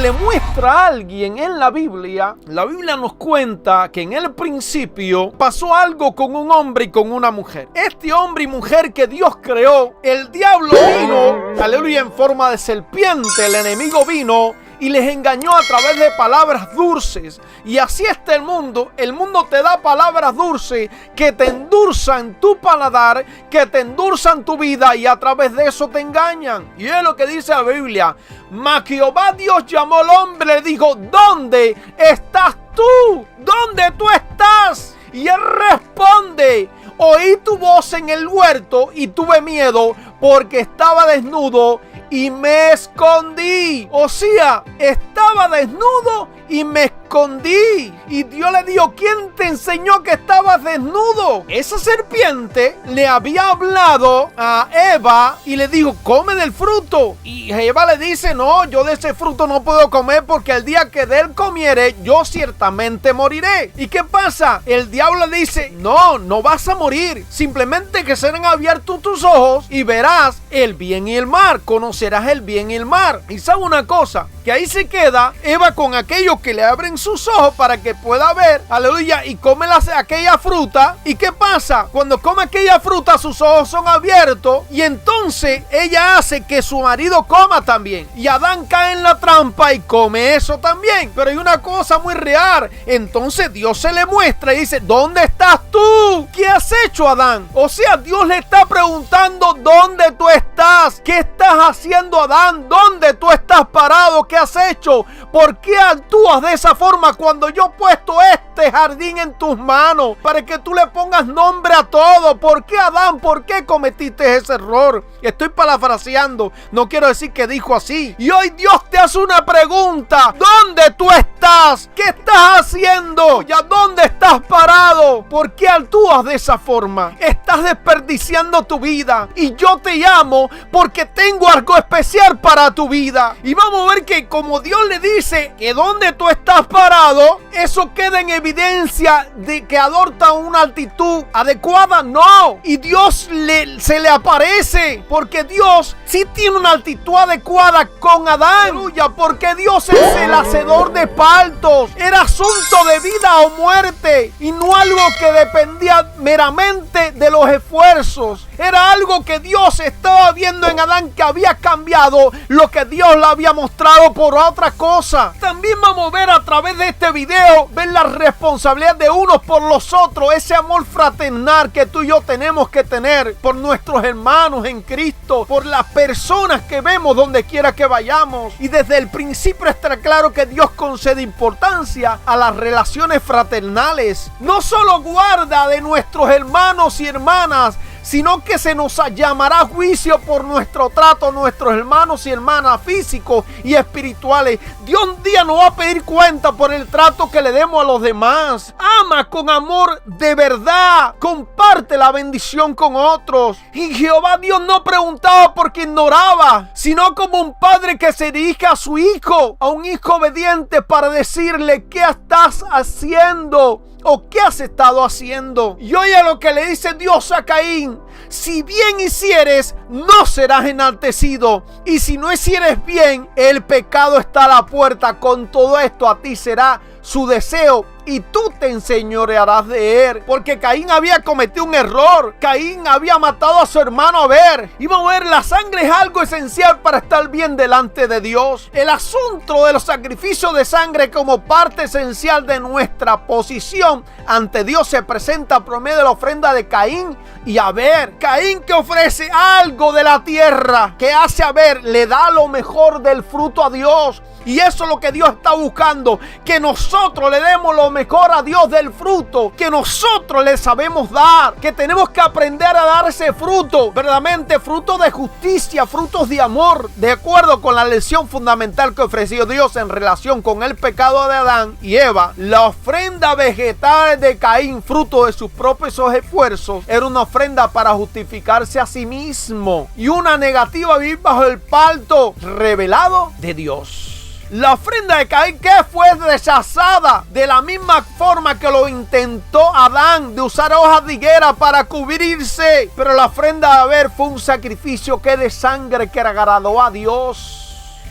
le muestra a alguien en la Biblia nos cuenta que en el principio pasó algo con un hombre y con una mujer. Este hombre y mujer que Dios creó, el diablo vino, aleluya, en forma de serpiente. El enemigo vino y les engañó a través de palabras dulces. Y así está el mundo. El mundo te da palabras dulces que te endulzan tu paladar, que te endulzan tu vida, y a través de eso te engañan. Y es lo que dice la Biblia. Mas Jehová Dios llamó al hombre y le dijo: ¿dónde estás tú? ¿Dónde tú estás? Y él responde: oí tu voz en el huerto y tuve miedo porque estaba desnudo y me escondí. O sea, estaba desnudo y me escondí. Y Dios le dijo: ¿quién te enseñó que estabas desnudo? Esa serpiente le había hablado a Eva y le dijo: come del fruto. Y Eva le dice: no, yo de ese fruto no puedo comer, porque el día que de él comiere, yo ciertamente moriré. ¿Y qué pasa? El diablo le dice: no vas a morir. Simplemente que serán abiertos tus ojos y verás el bien y el mal. Conocerás el bien y el mal. Y sabe una cosa, que ahí se queda Eva con aquellos que le abren sus ojos para que pueda ver, aleluya, y come aquella fruta. ¿Y qué pasa? Cuando come aquella fruta, sus ojos son abiertos, y entonces ella hace que su marido coma también. Y Adán cae en la trampa y come eso también. Pero hay una cosa muy real. Entonces Dios se le muestra y dice: ¿dónde estás tú? ¿Qué has hecho, Adán? O sea, Dios le está preguntando: ¿dónde tú estás? ¿Qué estás haciendo, Adán? ¿Dónde tú estás parado? ¿Qué has hecho? ¿Por qué actúas de esa forma cuando yo he puesto este jardín en tus manos para que tú le pongas nombre a todo? ¿Por qué, Adán? ¿Por qué cometiste ese error? Estoy parafraseando, no quiero decir que dijo así. Y hoy Dios te hace una pregunta: ¿dónde tú estás? ¿Qué estás haciendo? ¿Ya dónde estás parado? ¿Por qué actúas de esa forma? Estás desperdiciando tu vida, y yo te llamo porque tengo algo especial para tu vida. Y vamos a ver que como Dios le dice que donde tú estás parado, eso queda en evidencia de que adopta una actitud adecuada. No. Y Dios se le aparece, porque Dios sí tiene una actitud adecuada con Adán. Aleluya, porque Dios es el hacedor de partos. Era asunto de vida o muerte, y no algo que dependía meramente de los esfuerzos. Era algo que Dios estaba viendo en Adán, que había cambiado lo que Dios le había mostrado por otra cosa. También vamos a ver a través de este video, ver la responsabilidad de unos por los otros, ese amor fraternal que tú y yo tenemos que tener por nuestros hermanos en Cristo, por las personas que vemos donde quiera que vayamos. Y desde el principio está claro que Dios concede importancia a las relaciones fraternales. No solo guarda de nuestros hermanos y hermanas, sino que se nos llamará juicio por nuestro trato a nuestros hermanos y hermanas físicos y espirituales. Dios un día nos va a pedir cuenta por el trato que le demos a los demás. Ama con amor de verdad. Comparte la bendición con otros. Y Jehová Dios no preguntaba porque ignoraba, sino como un padre que se dirige a su hijo, a un hijo obediente, para decirle: ¿qué estás haciendo? ¿O qué has estado haciendo? Y oye lo que le dice Dios a Caín: si bien hicieres, no serás enaltecido, y si no hicieres bien, el pecado está a la puerta. Con todo esto a ti será su deseo, y tú te enseñorearás de él. Porque Caín había cometido un error. Caín había matado a su hermano Abel. Y vamos a ver, la sangre es algo esencial para estar bien delante de Dios. El asunto de los sacrificios de sangre como parte esencial de nuestra posición ante Dios se presenta por medio de la ofrenda de Caín y Abel. Caín, que ofrece algo de la tierra, que hace Abel, le da lo mejor del fruto a Dios. Y eso es lo que Dios está buscando, que nosotros le demos lo mejor a Dios del fruto, que nosotros le sabemos dar, que tenemos que aprender a dar ese fruto, verdaderamente fruto de justicia, frutos de amor, de acuerdo con la lección fundamental que ofreció Dios en relación con el pecado de Adán y Eva. La ofrenda vegetal de Caín, fruto de sus propios esfuerzos, era una ofrenda para justificarse a sí mismo, y una negativa a vivir bajo el pacto revelado de Dios. La ofrenda de Caín, que fue rechazada de la misma forma que lo intentó Adán, de usar hojas de higuera para cubrirse. Pero la ofrenda de Abel fue un sacrificio que de sangre que agradó a Dios.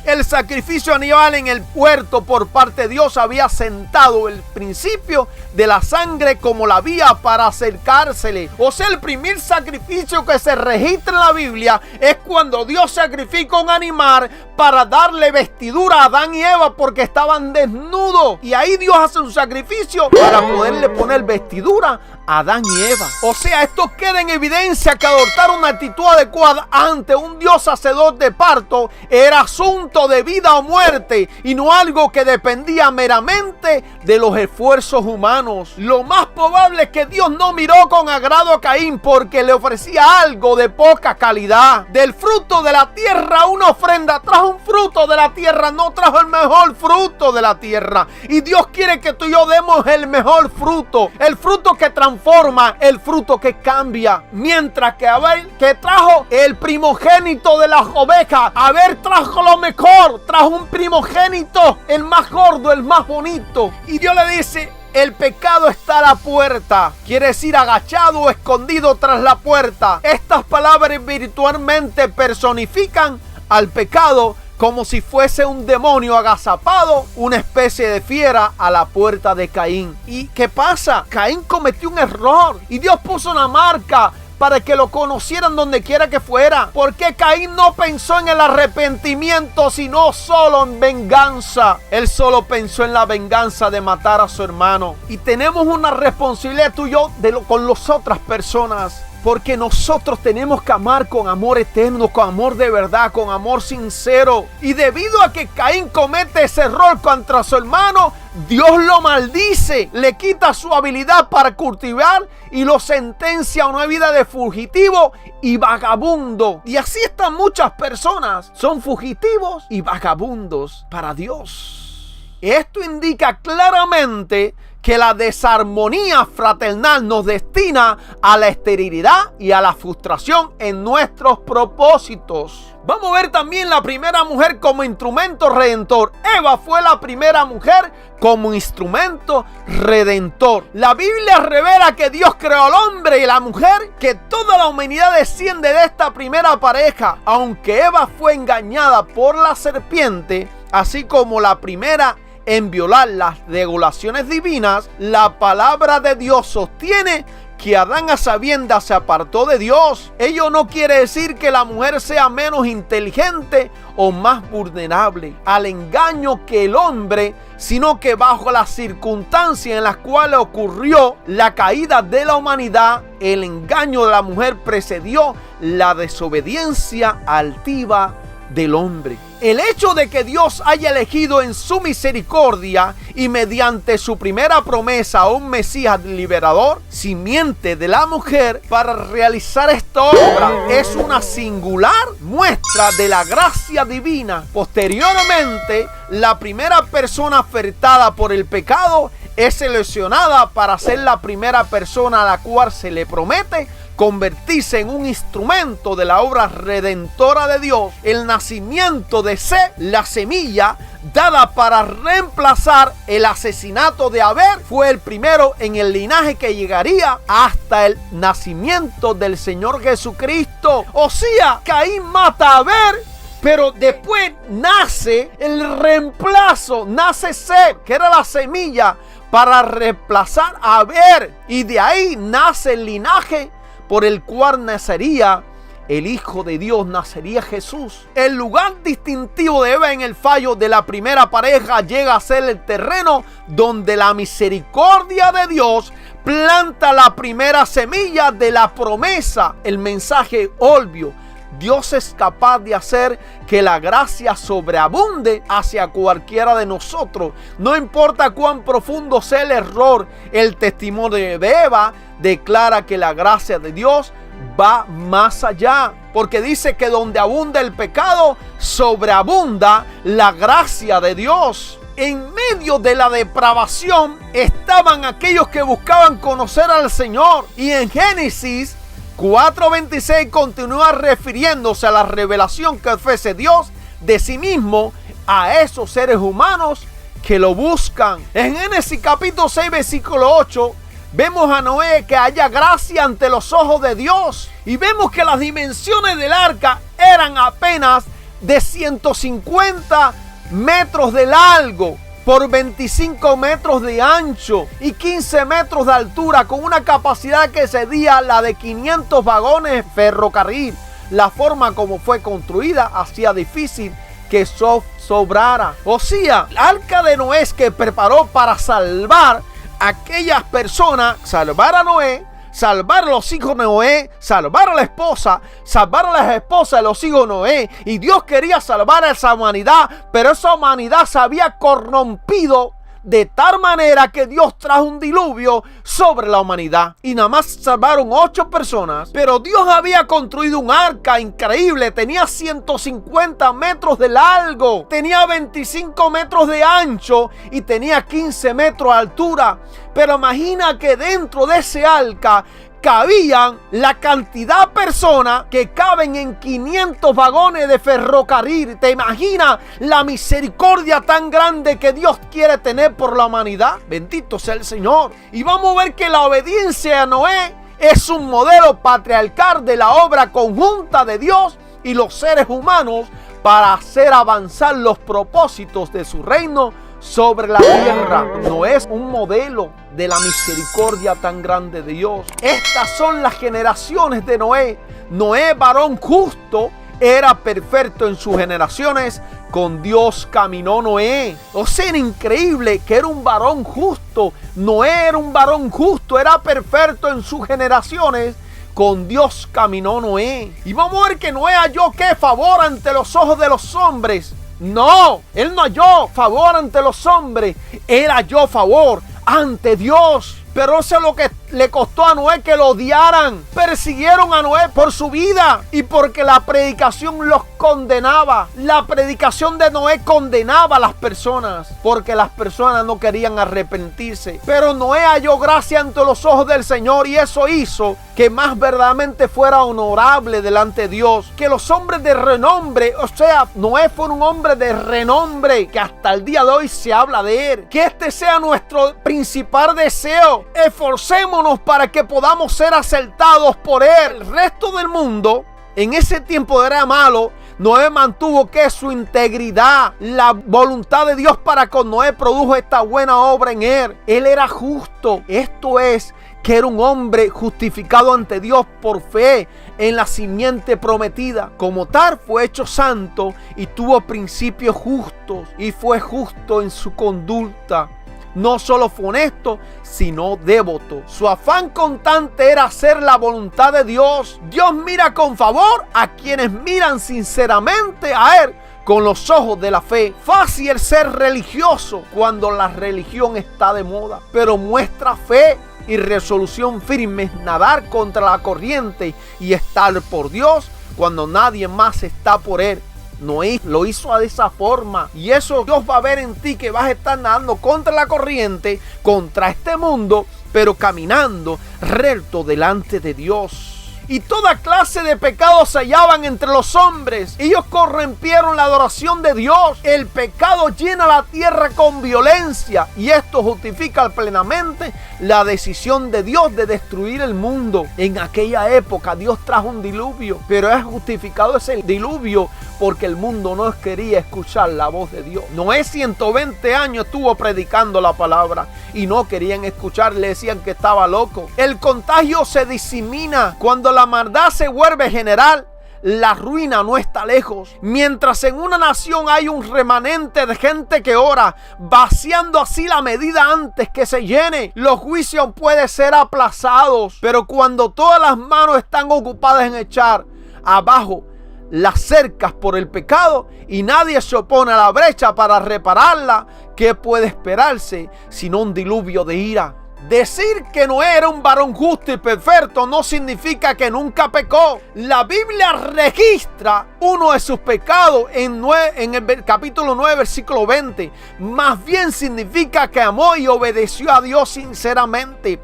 El sacrificio animal en el huerto por parte de Dios había sentado el principio de la sangre como la vía para acercársele. O sea, el primer sacrificio que se registra en la Biblia es cuando Dios sacrifica un animal para darle vestidura a Adán y Eva porque estaban desnudos. Y ahí Dios hace un sacrificio para poderle poner vestidura a Adán y Eva. O sea, esto queda en evidencia que adoptar una actitud adecuada ante un Dios hacedor de parto era asunto de vida o muerte y no algo que dependía meramente de los esfuerzos humanos. Lo más probable es que Dios no miró con agrado a Caín porque le ofrecía algo de poca calidad. Del fruto de la tierra una ofrenda trajo un fruto de la tierra, no trajo el mejor fruto de la tierra. Y Dios quiere que tú y yo demos el mejor fruto, el fruto que transforma, el fruto que cambia. Mientras que Abel, que trajo el primogénito de las ovejas, Abel trajo lo mejor, trajo un primogénito, el más gordo, el más bonito. Y Dios le dice: el pecado está a la puerta. Quiere decir agachado o escondido tras la puerta. Estas palabras virtualmente personifican al pecado como si fuese un demonio agazapado, una especie de fiera a la puerta de Caín. ¿Y qué pasa? Caín cometió un error y Dios puso una marca para que lo conocieran donde quiera que fuera. Porque Caín no pensó en el arrepentimiento, sino solo en venganza. Él solo pensó en la venganza de matar a su hermano. Y tenemos una responsabilidad tú y yo con las otras personas. Porque nosotros tenemos que amar con amor eterno, con amor de verdad, con amor sincero. Y debido a que Caín comete ese error contra su hermano, Dios lo maldice, le quita su habilidad para cultivar y lo sentencia a una vida de fugitivo y vagabundo. Y así están muchas personas, son fugitivos y vagabundos para Dios. Esto indica claramente que la desarmonía fraternal nos destina a la esterilidad y a la frustración en nuestros propósitos. Vamos a ver también la primera mujer como instrumento redentor. Eva fue la primera mujer como instrumento redentor. La Biblia revela que Dios creó al hombre y la mujer, que toda la humanidad desciende de esta primera pareja. Aunque Eva fue engañada por la serpiente, así como la primera en violar las regulaciones divinas, la palabra de Dios sostiene que Adán a sabiendas se apartó de Dios. Ello no quiere decir que la mujer sea menos inteligente o más vulnerable al engaño que el hombre, sino que bajo las circunstancias en las cuales ocurrió la caída de la humanidad, el engaño de la mujer precedió la desobediencia altiva del hombre. El hecho de que Dios haya elegido en su misericordia y mediante su primera promesa a un Mesías liberador, simiente de la mujer, para realizar esta obra es una singular muestra de la gracia divina. Posteriormente, la primera persona afectada por el pecado es seleccionada para ser la primera persona a la cual se le promete convertirse en un instrumento de la obra redentora de Dios. El nacimiento de Seth, la semilla dada para reemplazar el asesinato de Abel, fue el primero en el linaje que llegaría hasta el nacimiento del Señor Jesucristo. O sea, Caín mata a Abel, pero después nace el reemplazo, nace Seth, que era la semilla para reemplazar a Abel, y de ahí nace el linaje por el cual nacería el Hijo de Dios, nacería Jesús. El lugar distintivo de Eva en el fallo de la primera pareja llega a ser el terreno donde la misericordia de Dios planta la primera semilla de la promesa, el mensaje obvio. Dios es capaz de hacer que la gracia sobreabunde hacia cualquiera de nosotros. No importa cuán profundo sea el error, el testimonio de Eva declara que la gracia de Dios va más allá. Porque dice que donde abunda el pecado, sobreabunda la gracia de Dios. En medio de la depravación estaban aquellos que buscaban conocer al Señor. Y en Génesis 4:26 continúa refiriéndose a la revelación que ofrece Dios de sí mismo a esos seres humanos que lo buscan. En Génesis capítulo 6 versículo 8 vemos a Noé que haya gracia ante los ojos de Dios, y vemos que las dimensiones del arca eran apenas de 150 metros de largo por 25 metros de ancho y 15 metros de altura, con una capacidad que excedía la de 500 vagones ferrocarril. La forma como fue construida hacía difícil que sobrara. O sea, el arca de Noé que preparó para salvar a aquellas personas, salvar a Noé, salvar a los hijos de Noé, salvar a la esposa, salvar a las esposas de los hijos de Noé. Y Dios quería salvar a esa humanidad, pero esa humanidad se había corrompido de tal manera que Dios trajo un diluvio sobre la humanidad. Y nada más salvaron 8 personas. Pero Dios había construido un arca increíble. Tenía 150 metros de largo, tenía 25 metros de ancho y tenía 15 metros de altura. Pero imagina que dentro de ese arca cabían la cantidad de personas que caben en 500 vagones de ferrocarril. ¿Te imaginas la misericordia tan grande que Dios quiere tener por la humanidad? Bendito sea el Señor. Y vamos a ver que la obediencia a Noé es un modelo patriarcal de la obra conjunta de Dios y los seres humanos para hacer avanzar los propósitos de su reino sobre la tierra. Noé es un modelo de la misericordia tan grande de Dios. Estas son las generaciones de Noé. Noé, varón justo, era perfecto en sus generaciones. Con Dios caminó Noé. O sea, era increíble que era un varón justo. Noé era un varón justo, era perfecto en sus generaciones. Con Dios caminó Noé. Y vamos a ver que Noé halló ¿qué? Favor ante los ojos de los hombres. No, él no halló favor ante los hombres, él halló favor ante Dios. Pero eso es lo que le costó a Noé que lo odiaran. Persiguieron a Noé por su vida y porque la predicación los condenaba. La predicación de Noé condenaba a las personas porque las personas no querían arrepentirse. Pero Noé halló gracia ante los ojos del Señor y eso hizo que más verdaderamente fuera honorable delante de Dios. Que los hombres de renombre, o sea, Noé fue un hombre de renombre que hasta el día de hoy se habla de él. Que este sea nuestro principal deseo. Esforcémonos para que podamos ser aceptados por él. El resto del mundo en ese tiempo era malo. Noé mantuvo que su integridad, la voluntad de Dios para con Noé produjo esta buena obra en él. Él era justo. Esto es que era un hombre justificado ante Dios por fe en la simiente prometida. Como tal fue hecho santo y tuvo principios justos y fue justo en su conducta. No solo fue honesto, sino devoto. Su afán constante era hacer la voluntad de Dios. Dios mira con favor a quienes miran sinceramente a Él con los ojos de la fe. Fácil ser religioso cuando la religión está de moda, pero muestra fe y resolución firme, nadar contra la corriente y estar por Dios cuando nadie más está por Él. Noé lo hizo de esa forma y eso Dios va a ver en ti, que vas a estar nadando contra la corriente, contra este mundo, pero caminando recto delante de Dios. Y toda clase de pecados se hallaban entre los hombres. Ellos corrompieron la adoración de Dios. El pecado llena la tierra con violencia y esto justifica plenamente la decisión de Dios de destruir el mundo. En aquella época Dios trajo un diluvio, pero es justificado ese diluvio porque el mundo no quería escuchar la voz de Dios. Noé 120 años estuvo predicando la palabra y no querían escuchar, le decían que estaba loco. El contagio se disemina cuando la maldad se vuelve general. La ruina no está lejos. Mientras en una nación hay un remanente de gente que ora, vaciando así la medida antes que se llene, los juicios pueden ser aplazados. Pero cuando todas las manos están ocupadas en echar abajo las cercas por el pecado y nadie se opone a la brecha para repararla, ¿qué puede esperarse sino un diluvio de ira? Decir que Noé era un varón justo y perfecto no significa que nunca pecó. La Biblia registra uno de sus pecados en el capítulo 9, versículo 20. Más bien significa que amó y obedeció a Dios sinceramente.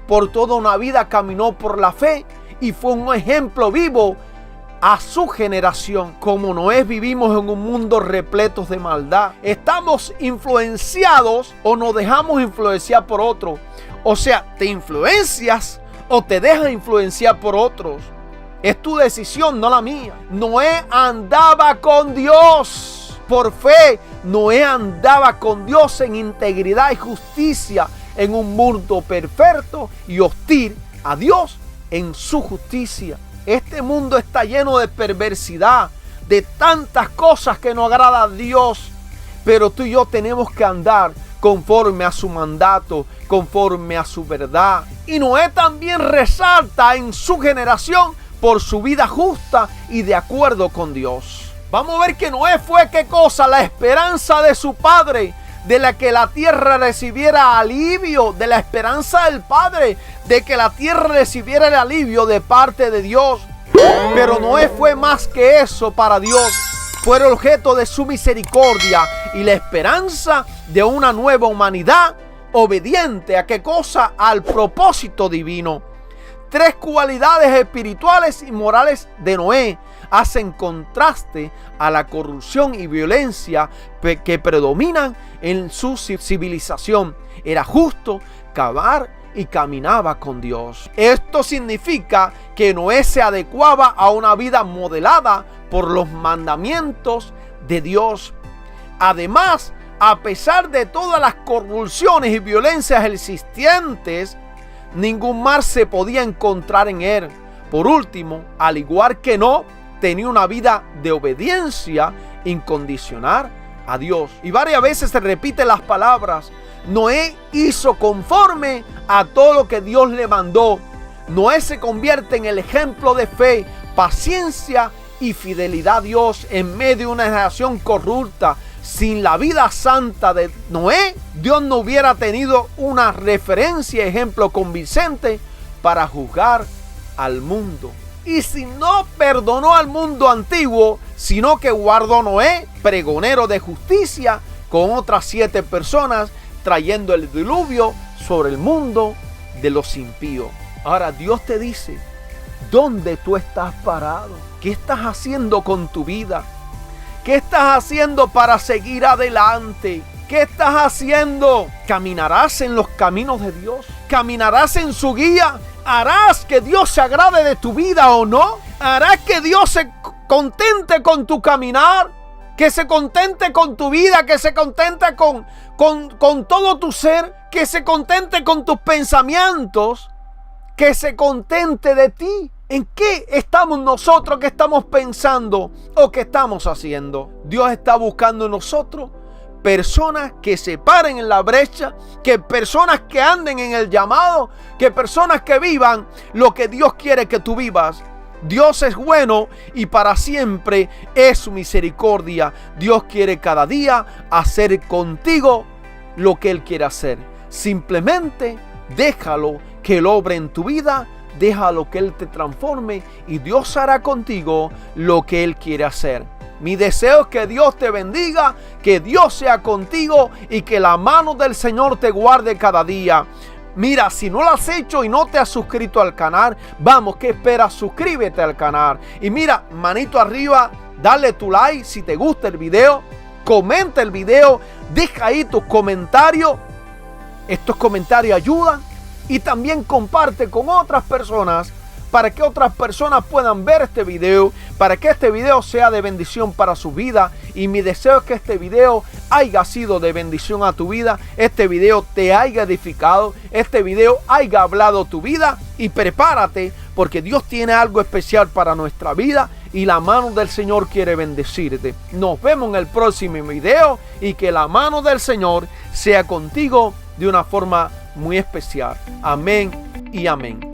Por toda una vida caminó por la fe y fue un ejemplo vivo a su generación. Como Noé, vivimos en un mundo repleto de maldad. Estamos influenciados o nos dejamos influenciar por otros. O sea, te influencias o te dejas influenciar por otros. Es tu decisión, no la mía. Noé andaba con Dios. Por fe, Noé andaba con Dios en integridad y justicia en un mundo perfecto y hostil a Dios en su justicia. Este mundo está lleno de perversidad, de tantas cosas que no agrada a Dios. Pero tú y yo tenemos que andar conforme a su mandato, conforme a su verdad. Y Noé también resalta en su generación por su vida justa y de acuerdo con Dios. Vamos a ver que Noé fue, ¿qué cosa? La esperanza de su padre, de la que la tierra recibiera alivio, de la esperanza del Padre, de que la tierra recibiera el alivio de parte de Dios. Pero Noé fue más que eso para Dios. Fue el objeto de su misericordia y la esperanza de una nueva humanidad obediente, ¿a qué cosa? Al propósito divino. 3 cualidades espirituales y morales de Noé hacen contraste a la corrupción y violencia que predominan en su civilización. Era justo, cavar y caminaba con Dios. Esto significa que Noé se adecuaba a una vida modelada por los mandamientos de Dios. Además, a pesar de todas las convulsiones y violencias existentes, ningún mal se podía encontrar en él. Por último, al igual que Noé, tenía una vida de obediencia incondicional a Dios. Y varias veces se repiten las palabras: Noé hizo conforme a todo lo que Dios le mandó. Noé se convierte en el ejemplo de fe, paciencia y fidelidad a Dios en medio de una generación corrupta. Sin la vida santa de Noé, Dios no hubiera tenido una referencia, ejemplo convincente para juzgar al mundo. Y si no perdonó al mundo antiguo, sino que guardó Noé, pregonero de justicia, con otras 7 personas, trayendo el diluvio sobre el mundo de los impíos. Ahora Dios te dice, ¿dónde tú estás parado? ¿Qué estás haciendo con tu vida? ¿Qué estás haciendo para seguir adelante? ¿Qué estás haciendo? ¿Caminarás en los caminos de Dios? ¿Caminarás en su guía? ¿Harás que Dios se agrade de tu vida o no? ¿Harás que Dios se contente con tu caminar? ¿Que se contente con tu vida? ¿Que se contente con todo tu ser? ¿Que se contente con tus pensamientos? ¿Que se contente de ti? ¿En qué estamos nosotros? ¿Qué estamos pensando? ¿O qué estamos haciendo? Dios está buscando en nosotros personas que se paren en la brecha, que personas que anden en el llamado, que personas que vivan lo que Dios quiere que tú vivas. Dios es bueno y para siempre es su misericordia. Dios quiere cada día hacer contigo lo que Él quiere hacer. Simplemente déjalo que Él obre en tu vida, déjalo que Él te transforme y Dios hará contigo lo que Él quiere hacer. Mi deseo es que Dios te bendiga, que Dios sea contigo y que la mano del Señor te guarde cada día. Mira, si no lo has hecho y no te has suscrito al canal, vamos, ¿qué esperas? Suscríbete al canal. Y mira, manito arriba, dale tu like si te gusta el video, comenta el video, deja ahí tus comentarios. Estos comentarios ayudan y también comparte con otras personas para que otras personas puedan ver este video, para que este video sea de bendición para su vida. Y mi deseo es que este video haya sido de bendición a tu vida, este video te haya edificado, este video haya hablado tu vida. Y prepárate porque Dios tiene algo especial para nuestra vida y la mano del Señor quiere bendecirte. Nos vemos en el próximo video y que la mano del Señor sea contigo de una forma muy especial. Amén y amén.